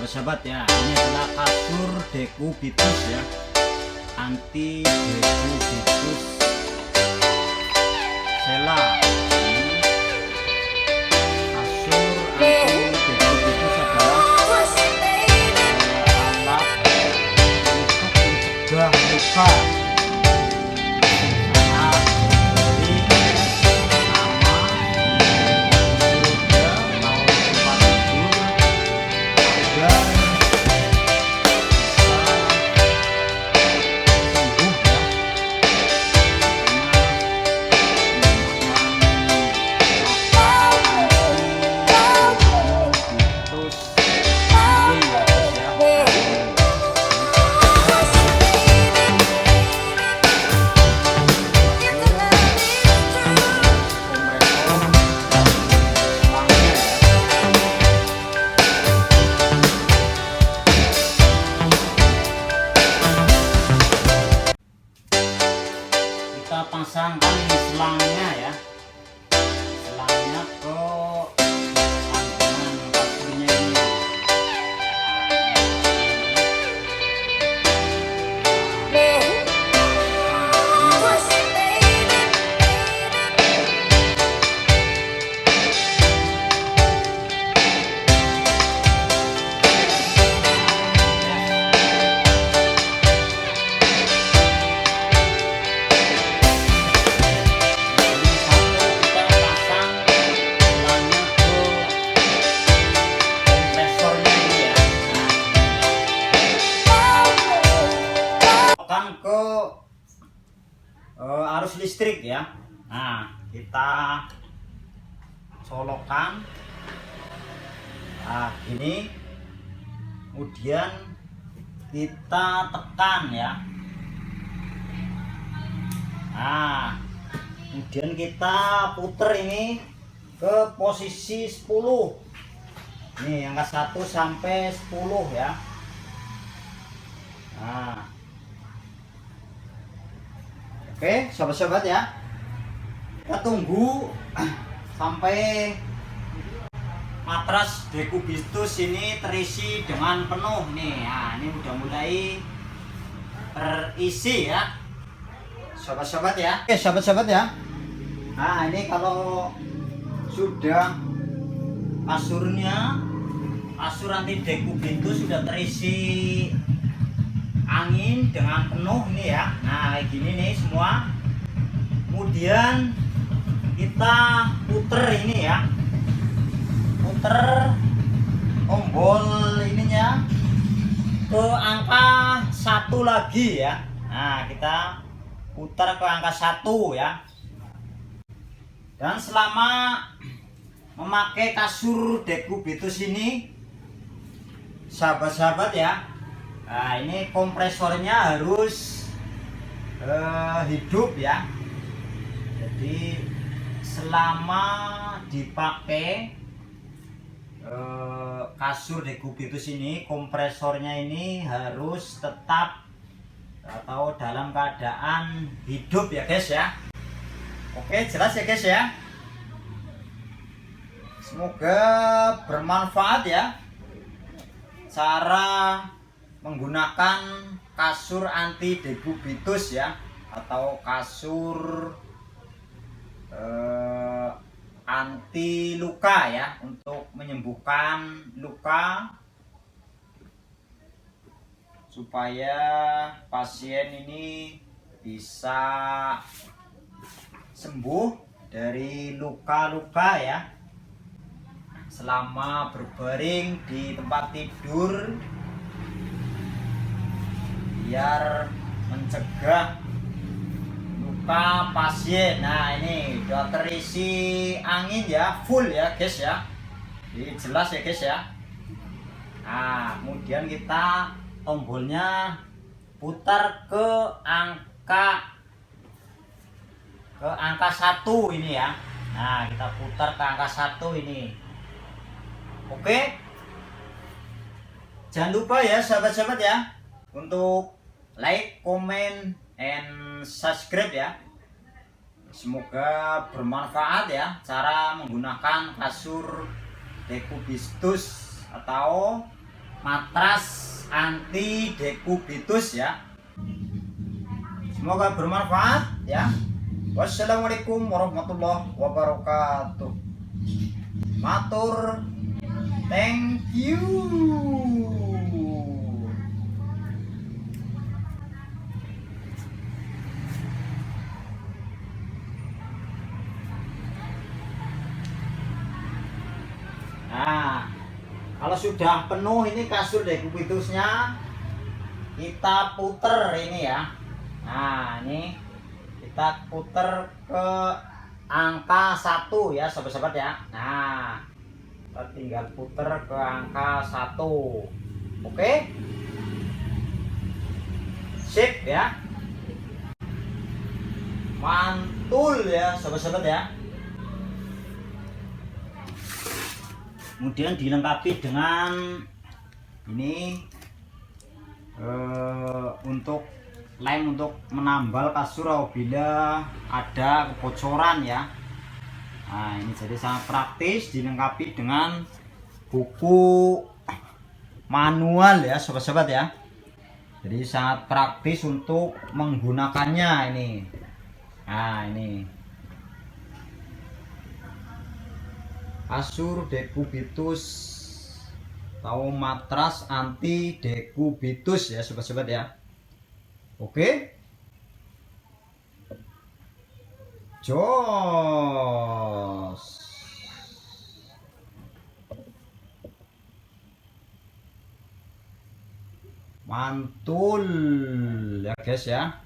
sahabat-sahabat ya, ini adalah kasur Decubitus ya, anti Decubitus Sela. Kasur anti Decubitus adalah alat untuk mencegah luka kita pasangkan ini selangnya ya, selangnya ke sambungan kasurnya ini. Ke arus listrik ya. Nah, kita colokkan gini, kemudian kita tekan ya. Nah, kemudian kita puter ini ke posisi 10 nih, angka 1 sampai 10 ya. Nah, oke sobat-sobat ya, kita tunggu sampai matras Decubitus ini terisi dengan penuh nih. Nah, ini udah mulai terisi ya sobat-sobat ya. Oke sobat-sobat ya, nah ini kalau sudah kasur anti Decubitus sudah terisi angin dengan penuh nih ya. Nah kayak gini nih semua, kemudian kita puter ini ya, puter tombol ininya ke angka 1 lagi ya. Nah kita putar ke angka 1 ya, dan selama memakai kasur Decubitus ini sahabat-sahabat ya, nah ini kompresornya harus hidup ya. Jadi selama dipakai kasur Decubitus ini, kompresornya ini harus tetap atau dalam keadaan hidup ya guys ya. Oke jelas ya guys ya, semoga bermanfaat ya cara menggunakan kasur anti Decubitus ya, atau kasur anti luka ya, untuk menyembuhkan luka supaya pasien ini bisa sembuh dari luka-luka ya selama berbaring di tempat tidur, biar mencegah luka pasien. Nah ini udah terisi angin ya, full ya guys ya, jadi jelas ya guys ya. Nah kemudian kita tombolnya putar ke angka 1 ini ya. Nah kita putar ke angka 1 ini. Oke, jangan lupa ya sahabat-sahabat ya untuk like, comment, and subscribe ya. Semoga bermanfaat ya cara menggunakan kasur Decubitus atau matras anti dekubitus ya. Semoga bermanfaat ya. Wassalamualaikum warahmatullahi wabarakatuh. Matur, thank you. Nah, kalau sudah penuh ini kasur dekubitusnya, kita puter ini ya. Nah, ini kita puter ke angka 1 ya, sobat-sobat ya. Nah, kita tinggal puter ke angka 1. Oke. Sip ya. Mantul ya, sobat-sobat ya. Kemudian dilengkapi dengan ini untuk lem untuk menambal kasur apabila ada kebocoran ya. Nah, ini jadi sangat praktis, dilengkapi dengan buku manual ya, sobat-sobat ya. Jadi sangat praktis untuk menggunakannya ini. Nah, ini kasur dekubitus atau matras anti dekubitus ya, sobat-sobat ya. Oke, jos, mantul ya guys ya.